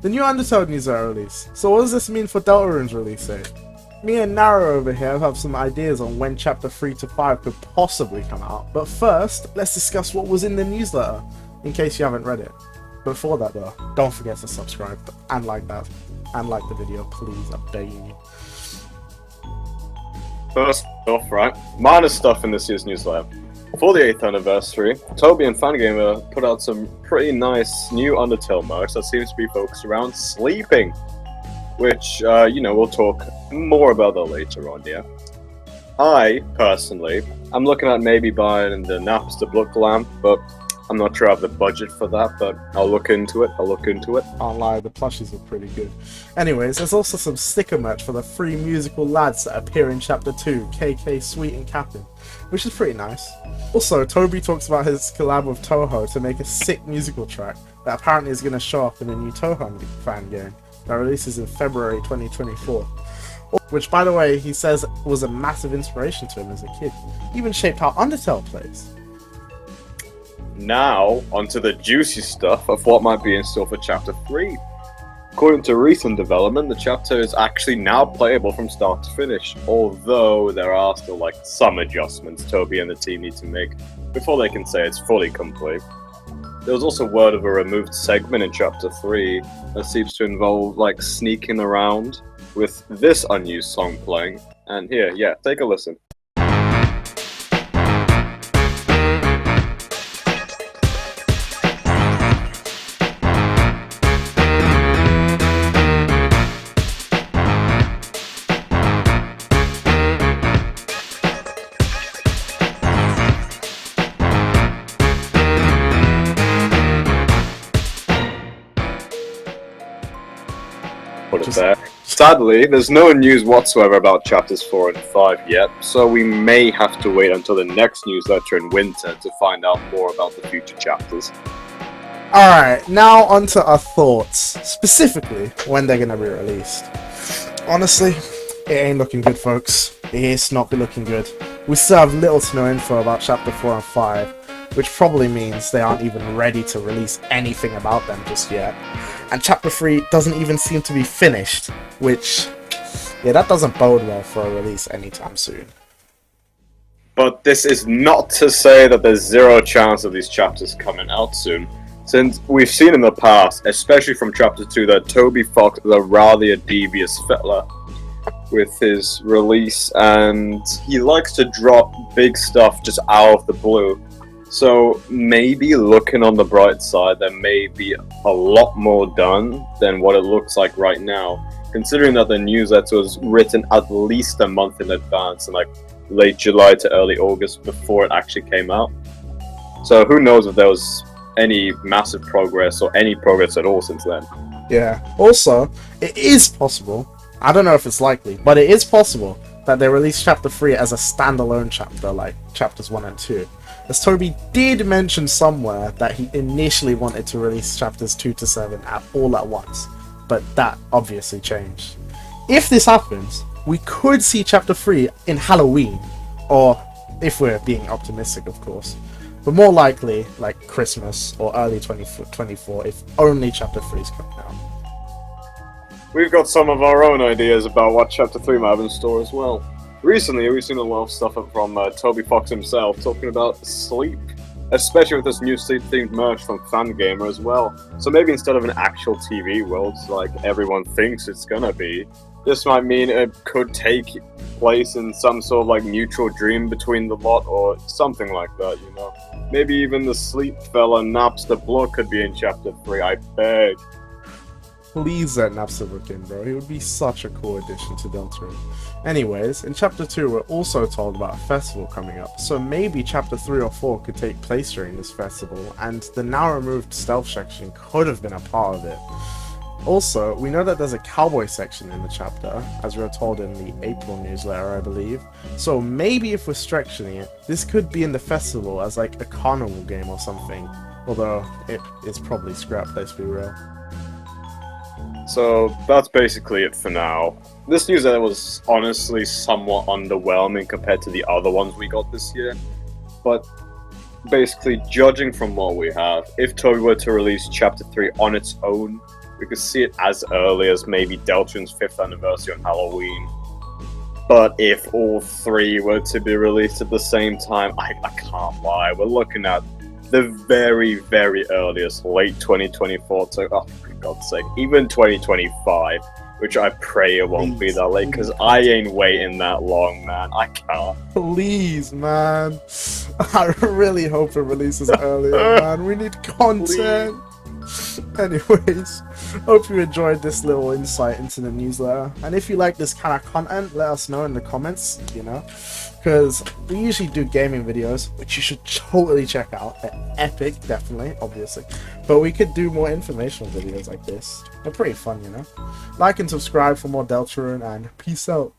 the new Undertale news are released. So what does this mean for Deltarune's release date? Me and Nara over here have some ideas on when Chapter 3 to 5 could possibly come out. But first, let's discuss what was in the newsletter, in case you haven't read it. Before that though, don't forget to subscribe and like that. And like the video, please, I'm begging you. First off, right, minor stuff in this year's newsletter. For the 8th anniversary, Toby and Fangamer put out some pretty nice new Undertale merch that seems to be focused around sleeping. Which, we'll talk more about that later on, yeah. I, personally, I'm looking at maybe buying the Napster Book Lamp, but I'm not sure I have the budget for that, but I'll look into it. Can't lie, the plushies are pretty good. Anyways, there's also some sticker merch for the 3 musical lads that appear in Chapter 2, KK, Sweet, and Captain, which is pretty nice. Also, Toby talks about his collab with Toho to make a sick musical track that apparently is going to show up in a new Toho fan game that releases in February 2024. Which, by the way, he says was a massive inspiration to him as a kid. Even shaped how Undertale plays. Now, onto the juicy stuff of what might be in store for Chapter 3. According to recent development, the chapter is actually now playable from start to finish, although there are still some adjustments Toby and the team need to make before they can say it's fully complete. There was also word of a removed segment in Chapter 3 that seems to involve sneaking around with this unused song playing. And here, yeah, take a listen. Put it there. Sadly, there's no news whatsoever about Chapters 4 and 5 yet, so we may have to wait until the next newsletter in winter to find out more about the future chapters. Alright, now onto our thoughts, specifically when they're going to be released. Honestly, it ain't looking good, folks. It's not looking good. We still have little to no info about Chapter 4 and 5, which probably means they aren't even ready to release anything about them just yet. And Chapter 3 doesn't even seem to be finished, which, yeah, that doesn't bode well for a release anytime soon. But this is not to say that there's zero chance of these chapters coming out soon, since we've seen in the past, especially from Chapter 2, that Toby Fox is a rather devious fella with his release, and he likes to drop big stuff just out of the blue. So maybe looking on the bright side, there may be a lot more done than what it looks like right now, considering that the newsletter was written at least a month in advance, in late July to early August before it actually came out. So who knows if there was any massive progress or any progress at all since then. Yeah. Also, it is possible, I don't know if it's likely, but it is possible that they release Chapter 3 as a standalone chapter like Chapters 1 and 2. As Toby did mention somewhere that he initially wanted to release Chapters 2 to 7 all at once, but that obviously changed. If this happens, we could see Chapter 3 in Halloween, or if we're being optimistic, of course, but more likely Christmas or early 2024 if only Chapter 3 is coming out. We've got some of our own ideas about what Chapter 3 might have in store as well. Recently, we've seen a lot of stuff from Toby Fox himself talking about sleep, especially with this new sleep-themed merch from Fangamer as well. So maybe instead of an actual TV world like everyone thinks it's gonna be, this might mean it could take place in some sort of mutual dream between the lot or something like that, you know. Maybe even the sleep fella Napster Blood could be in Chapter 3, I beg. Please let Napster look in, bro. He would be such a cool addition to Deltarune. Anyways, in Chapter 2 we're also told about a festival coming up, so maybe Chapter 3 or 4 could take place during this festival, and the now removed stealth section could have been a part of it. Also, we know that there's a cowboy section in the chapter, as we were told in the April newsletter, I believe, so maybe if we're stretching it, this could be in the festival as a carnival game or something, although it is probably scrapped, let's be real. So that's basically it for now. This newsletter was honestly somewhat underwhelming compared to the other ones we got this year, but basically judging from what we have, if Toby were to release Chapter 3 on its own, We could see it as early as maybe Deltarune's 5th anniversary on Halloween. But if all 3 were to be released at the same time, I can't lie. We're looking at the very, very earliest, late 2024 to, oh, for God's sake, even 2025, which I pray it won't be that late, because I ain't waiting that long, man. I can't. Please, man. I really hope it releases earlier, man. We need content. Anyways, hope you enjoyed this little insight into the newsletter. And if you like this kind of content, let us know in the comments, you know. Because we usually do gaming videos, which you should totally check out. They're epic, definitely, obviously. But we could do more informational videos like this. They're pretty fun, you know. Like and subscribe for more Deltarune, and peace out.